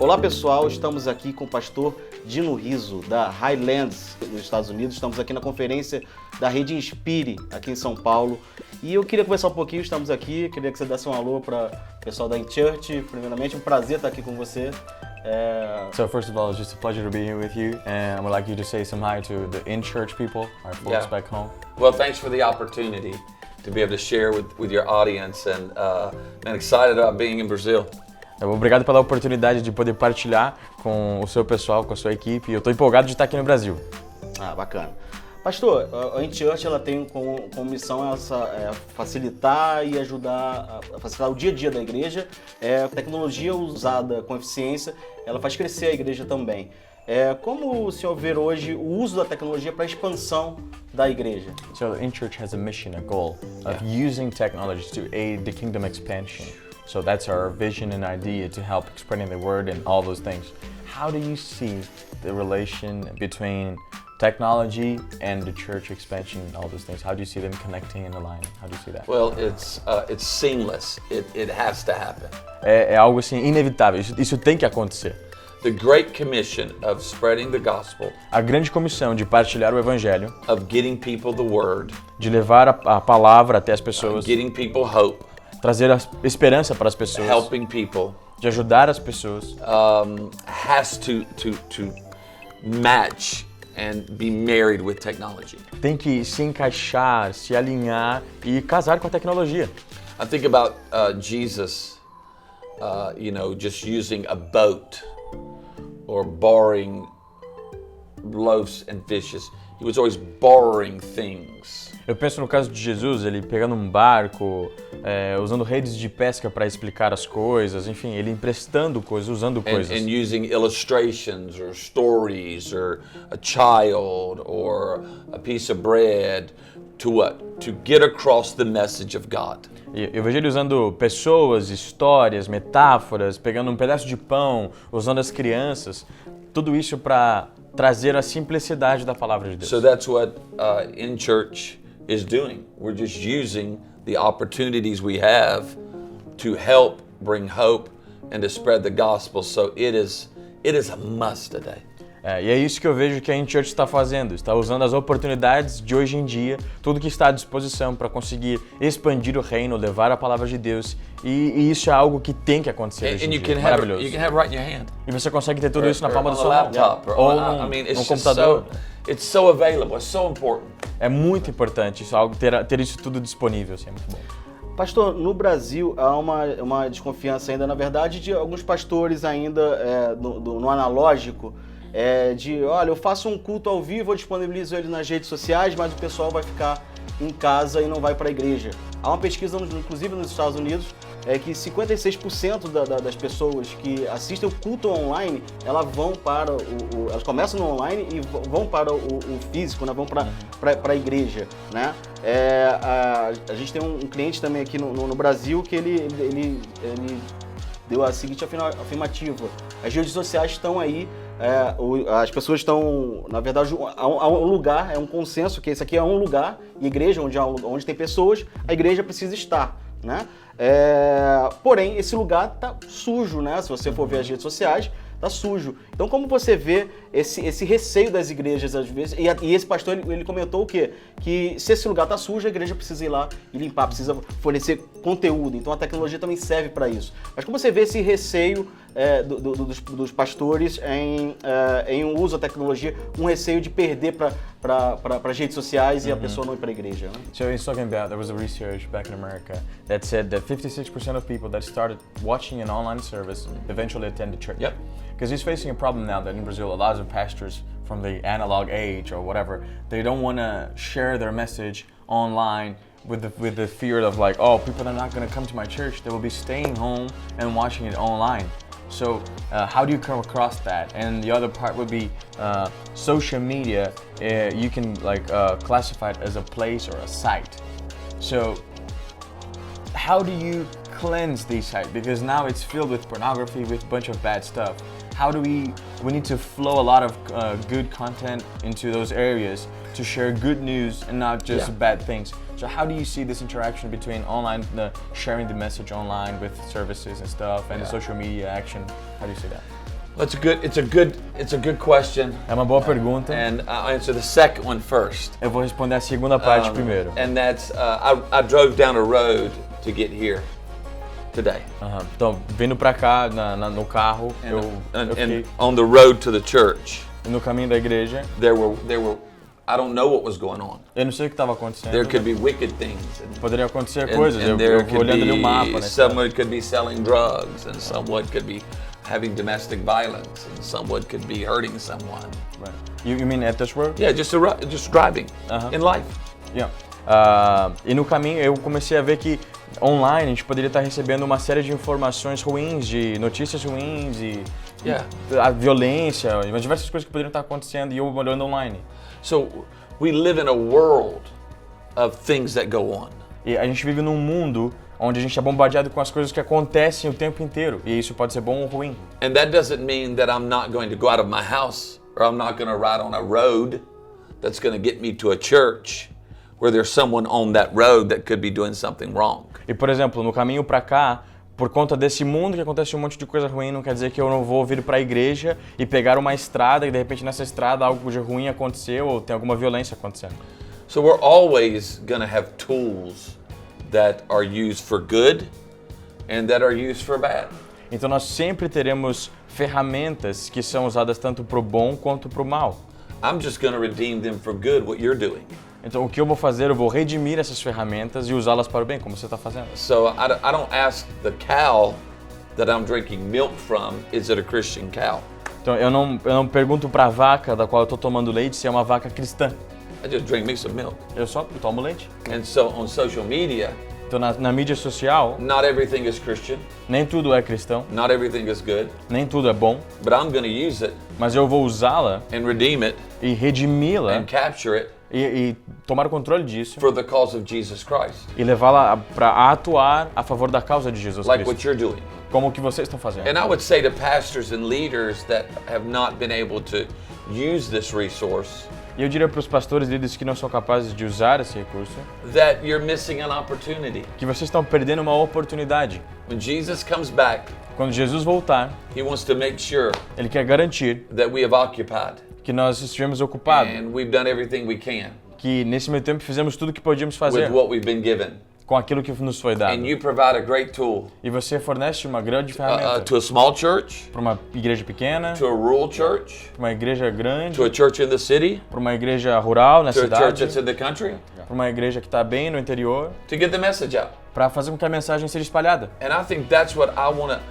Olá pessoal, estamos aqui com o Pastor Dino Rizzo, da Highlands, nos Estados Unidos. Estamos aqui na conferência da rede Inspire, aqui em São Paulo. E eu queria conversar um pouquinho, estamos aqui, queria que você desse um alô para o pessoal da Entidade. Primeiramente, um prazer estar aqui com você. So first of all, it's just a pleasure to be here with you, and I would like you to say some hi to the in-church people, our folks back home. Well, thanks for the opportunity to be able to share with your audience, and I'm excited about being in Brazil. Obrigado pela oportunidade de poder partilhar com o seu pessoal, com a sua equipe. Eu estou empolgado de estar aqui no Brasil. Ah, bacana. Pastor, a Entidade ela tem como missão facilitar e ajudar a facilitar o dia a dia da igreja. A tecnologia usada com eficiência, ela faz crescer a igreja também. Como o senhor vê hoje o uso da tecnologia para a expansão da igreja? So the in-church has a mission, a goal of using technology to aid the kingdom expansion. So that's our vision and idea, to help spreading the word and all those things. How do you see the relation between technology and the church expansion and all those things? How do you see them connecting and aligning? How do you see that? Well, it's seamless. It has to happen. É algo assim inevitável. Isso tem que acontecer. The Great Commission of spreading the gospel, A grande comissão de partilhar o evangelho, of getting people the word, de levar a palavra até as pessoas, getting people hope, trazer a esperança para as pessoas, helping people, de ajudar as pessoas, has to match and be married with technology. tem que se encaixar, se alinhar e casar com a tecnologia. I think about Jesus, just using a boat or borrowing loaves and fishes. He was always borrowing things. Eu penso no caso de Jesus, ele pegando um barco, usando redes de pesca para explicar as coisas, enfim, ele emprestando coisas, usando coisas. And using illustrations or stories or a child or a piece of bread to what? To get across the message of God. Eu vejo ele usando pessoas, histórias, metáforas, pegando um pedaço de pão, usando as crianças, tudo isso para trazer a simplicidade da palavra de Deus. So that's what in church is doing. We're just using the opportunities we have to help bring hope and to spread the gospel. So it is a must today. E é isso que eu vejo que a In-Church está fazendo, está usando as oportunidades de hoje em dia, tudo que está à disposição para conseguir expandir o reino, levar a palavra de Deus, e isso é algo que tem que acontecer hoje em dia, maravilhoso. You can have right in your hand. E você consegue ter tudo isso na palma da on a sua laptop, mão, or ou on, num computador. It's so available, it's so important. É muito importante isso, ter isso tudo disponível, assim, é muito bom. Pastor, no Brasil há uma desconfiança ainda, na verdade, de alguns pastores ainda no analógico, olha, eu faço um culto ao vivo, eu disponibilizo ele nas redes sociais, mas o pessoal vai ficar em casa e não vai para a igreja. Há uma pesquisa, inclusive nos Estados Unidos, que 56% das pessoas que assistem o culto online, elas vão para elas começam no online e vão para o físico, né? Vão para a igreja, né? A gente tem um cliente também aqui no Brasil que ele deu a seguinte afirmativa: as redes sociais estão aí, as pessoas estão, na verdade, há um lugar, é um consenso que esse aqui é um lugar, e igreja onde tem pessoas, a igreja precisa estar, né? Porém, esse lugar tá sujo, né? Se você for ver as redes sociais, tá sujo. Então, como você vê esse receio das igrejas, às vezes, e esse pastor, ele comentou o quê? Que se esse lugar tá sujo, a igreja precisa ir lá e limpar, precisa fornecer conteúdo. Então, a tecnologia também serve para isso. Mas como você vê esse receio dos pastores em um uso da tecnologia, um receio de perder para as redes sociais e a pessoa não ir para a igreja, né? So he's talking about, there was a research back in America that said that 56% of people that started watching an online service eventually attend the church. Yep. Because he's facing a problem now that in Brazil, a lot of pastors from the analog age or whatever, they don't want to share their message online with the fear of like, oh, people are not going to come to my church. They will be staying home and watching it online. So how do you come across that? And the other part would be social media. You can classify it as a place or a site. So how do you cleanse these sites? Because now it's filled with pornography, with a bunch of bad stuff. How do we need to flow a lot of good content into those areas to share good news and not just bad things. So how do you see this interaction between online, sharing the message online with services and stuff, and the social media action? How do you see that? It's a good question. É uma boa pergunta. And I'll answer the second one first. Eu vou responder a segunda parte primeiro. And that's, I drove down a road to get here today. Então, vindo pra cá no carro, And on the road to the church, no caminho da igreja, there were I don't know what was going on. eu não sei o que estava acontecendo. There could be wicked things. Poderiam acontecer coisas. And Eu olhando ali o mapa, né? someone could be selling drugs, and someone could be having domestic violence, and someone could be hurting someone. Right. You mean at this road? Yeah, just driving in life. Yeah. E no caminho eu comecei a ver que online a gente poderia estar recebendo uma série de informações ruins, de notícias ruins e a violência, diversas coisas que poderiam estar acontecendo e eu olhando online. So we live in a world of things that go on. E a gente vive num mundo onde a gente é bombardeado com as coisas que acontecem o tempo inteiro e isso pode ser bom ou ruim. And that doesn't mean that I'm not going to go out of my house or I'm not going to ride on a road that's going to get me to a church where there's someone on that road that could be doing something wrong. E por exemplo, no caminho para cá, por conta desse mundo que acontece um monte de coisa ruim, não quer dizer que eu não vou vir para a igreja e pegar uma estrada e de repente nessa estrada algo de ruim aconteceu ou tem alguma violência acontecendo. So we're always going to have tools that are used for good and that are used for bad. Então nós sempre teremos ferramentas que são usadas tanto para o bom quanto para o mal. I'm just going to redeem them for good, what you're doing. Então o que eu vou fazer, eu vou redimir essas ferramentas e usá-las para o bem, como você está fazendo. So I don't ask the cow that I'm drinking milk from, is it a Christian cow? Então eu não pergunto para a vaca da qual eu estou tomando leite se é uma vaca cristã. I just drink me some milk. Eu só tomo leite. And so on social media, Então na mídia social, not everything is Christian, nem tudo é cristão, not everything is good, nem tudo é bom, but I'm going to use it mas eu vou usá-la and redeem it e redimi-la and capture it e tomar o controle disso for the cause of Jesus Christ, e levá-la para atuar a favor da causa de Jesus like Cristo, what you're doing. como o que vocês estão fazendo. And I would say to pastors and leaders that have not been able to use this resource, E eu diria para os pastores e líderes que não são capazes de usar esse recurso, that you're missing an opportunity. que vocês estão perdendo uma oportunidade. When Jesus comes back, Quando Jesus voltar, he wants to make sure Ele quer garantir that we have occupied que nós estivemos ocupados, and we've done everything we can que nesse meio tempo fizemos tudo o que podíamos with fazer what we've been given. com aquilo que nos foi dado. And you provide a great tool E você fornece uma grande ferramenta to a small church, para uma igreja pequena, to a rural church, para uma igreja grande, to a church in the city, para uma igreja rural na to a church cidade, that's in the country, para uma igreja que está bem no interior, to get the message out. para fazer com que a mensagem seja espalhada. And I think that's what I want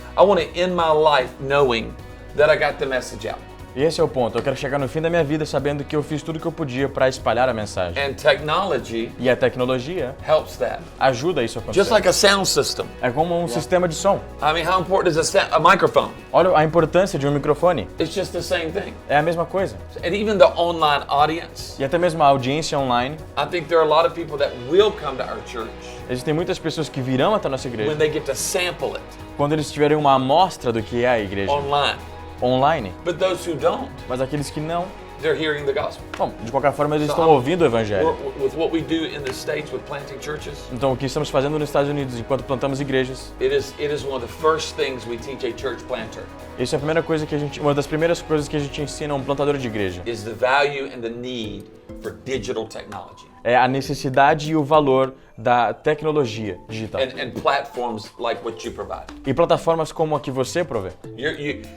to end my life knowing that I got the message out. E esse é o ponto. Eu quero chegar no fim da minha vida sabendo que eu fiz tudo o que eu podia para espalhar a mensagem. And technology E a tecnologia helps that. ajuda isso a acontecer. Just like a sound system. É como um sistema de som. I mean, how important is a microphone? Olha a importância de um microfone. It's just the same thing. É a mesma coisa. And even the online audience, E até mesmo a audiência online. I think there are a lot of people that will come to our church Existem muitas pessoas que virão até a nossa igreja when they get to sample it quando eles tiverem uma amostra do que é a igreja online. online. But those who don't, Mas aqueles que não, they're hearing the gospel. bom, de qualquer forma eles estão ouvindo o evangelho. With what we do in the States with planting churches, Então o que estamos fazendo nos Estados Unidos enquanto plantamos igrejas, it is one of the first things we teach a church planter, isso é a primeira coisa que uma das primeiras coisas que a gente ensina a um plantador de igreja. is the value and the need for digital technology. É a necessidade e o valor da tecnologia digital. And platforms like what you provide. E plataformas como a que você provê.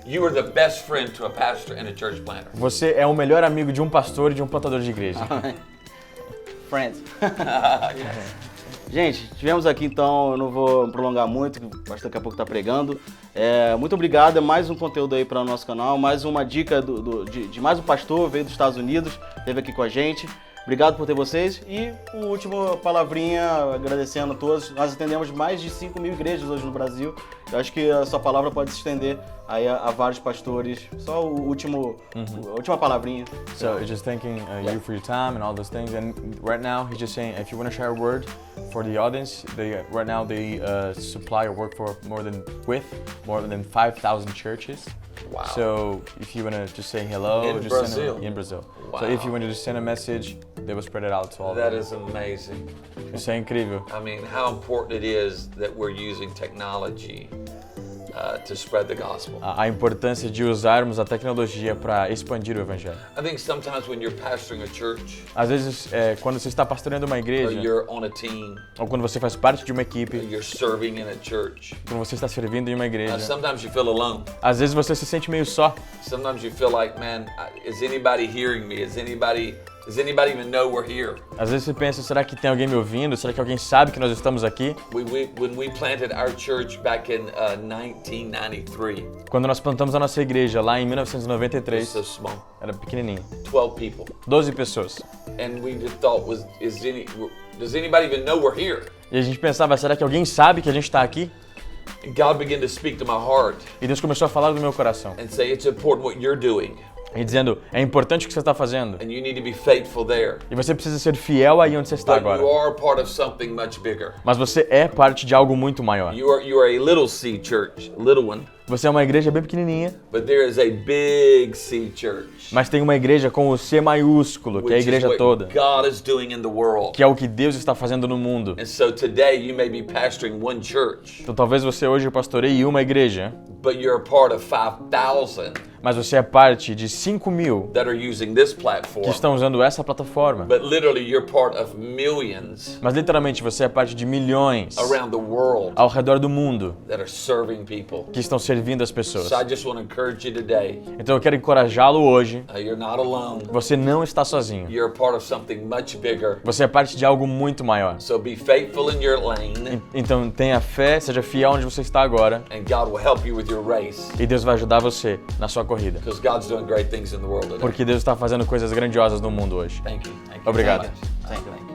You are the best friend to a pastor and a church planter. Você é o melhor amigo de um pastor e de um plantador de igreja. Friends. Gente, tivemos aqui então, eu não vou prolongar muito, que o pastor daqui a pouco está pregando. Muito obrigado, é mais um conteúdo aí para o nosso canal, mais uma dica de mais um pastor, veio dos Estados Unidos, esteve aqui com a gente. Obrigado por ter vocês e uma última palavrinha, agradecendo a todos. Nós atendemos mais de 5.000 igrejas hoje no Brasil. Eu acho que a sua palavra pode se estender aí a vários pastores. Só a última palavrinha. So just thanking you for your time and all those things. And right now he's just saying, if you want to share a word for the audience, right now they supply or work for more than 5,000 churches. Wow. So if you want to just say hello, In Brazil? In Brazil. Wow. So if you want to just send a message, they will spread it out to all. That is amazing. Isso é incrível. I mean, how important it is that we're using technology to spread the gospel. A importância de usarmos a tecnologia para expandir o evangelho. I think sometimes when you're pastoring a church, Às vezes, quando você está pastoreando uma or igreja, you're on a team, ou quando você faz parte de uma or equipe, you're serving in a church, quando você está servindo em uma igreja, sometimes you feel alone. às vezes você se sente meio só. Sometimes you feel like, man, is anybody hearing me? Does anybody even know we're here? Às vezes você pensa, será que tem alguém me ouvindo? Será que alguém sabe que nós estamos aqui? When we planted our church back in 1993, Quando nós plantamos a nossa igreja lá em it was 1993, so small, era pequenininha, 12 people, 12 pessoas. and we just thought, does anybody even know we're here? E a gente pensava, será que alguém sabe que a gente está aqui? And God began to speak to my heart E Deus começou a falar do meu coração. and say, it's important what you're doing, E dizendo, é importante o que você está fazendo. and you need to be faithful there. E você precisa ser fiel aí onde você está But you agora. are part of something much bigger. Mas você é parte de algo muito maior. You are a little C church, little one, Você é uma igreja bem pequenininha, but there is a big C church, mas tem uma igreja com o C maiúsculo, que é a which is igreja what toda. God is doing in the world. Que é o que Deus está fazendo no mundo. And so today you may be pastoring one church, Então talvez você hoje pastoreie uma igreja, but you're a part of 5,000 mas você é parte de 5.000 that are using this que platform. estão usando essa plataforma. But literally you're part of millions Mas literalmente você é parte de milhões around the world ao redor do mundo that are serving people. que estão servindo as pessoas. So I just want to encourage you today. Então eu quero encorajá-lo hoje. You're not alone. Você não está sozinho. You're a part of something much bigger. Você é parte de algo muito maior. So be faithful in your lane, Então tenha fé, seja fiel onde você está agora. and God will help you with your race. E Deus vai ajudar você na sua corrida. Because God's doing great things in the world today. Porque Deus está fazendo coisas grandiosas no mundo hoje. Thank you. Thank you. Obrigado. Thank you.